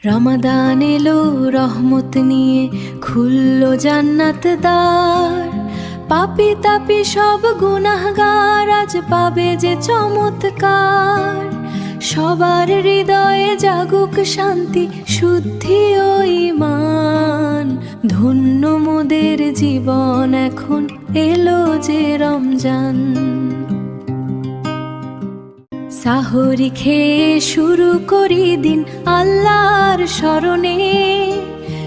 রমাদান এলো রহমত নিয়ে, খুললো জান্নাত দ্বার। পাপী তাপী সব গুনাহগার আজ পাবে যে চমৎকার। সবার হৃদয়ে জাগুক শান্তি, শুদ্ধি ও ঈমান। ধন্য মোদের জীবন এখন, এলো যে রমজান। সাহরি খেয়ে শুরু করি দিন আল্লাহর স্মরণে।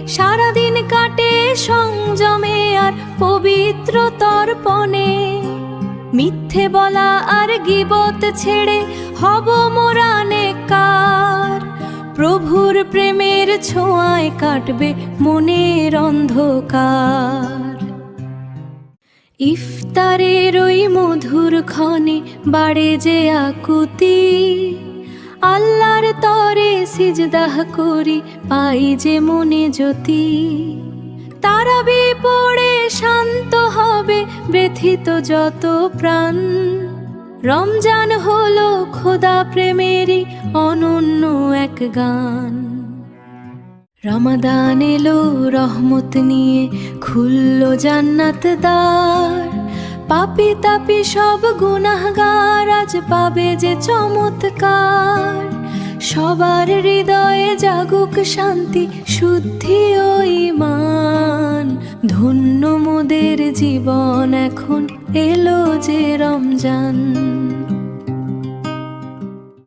সারাদিন কাটে সংযমে আর পবিত্র তর্পণে। মিথ্যে বলা আর গীবত ছেড়ে হব মোরা নেককার। প্রভুর প্রেমের ছোঁয়ায় কাটবে মনের অন্ধকার। ইফতারের ওই মধুর ক্ষণে বাড়ে যে আকুতি। আল্লাহর তরে সিজদাহ করি, পাই যে মনে জ্যোতি। তারাবি পড়ে শান্ত হবে ব্যথিত যত প্রাণ। রমজান হলো খোদা প্রেমেরই অনন্য এক গান। রমাদান এলো রহমত নিয়ে, খুললো জান্নাত দ্বার। পাপী তাপী সব গুনাহগার আজ পাবে যে চমৎকার। সবার হৃদয়ে জাগুক শান্তি, শুদ্ধি ও ঈমান। ধন্য মোদের জীবন এখন, এলো যে রমজান।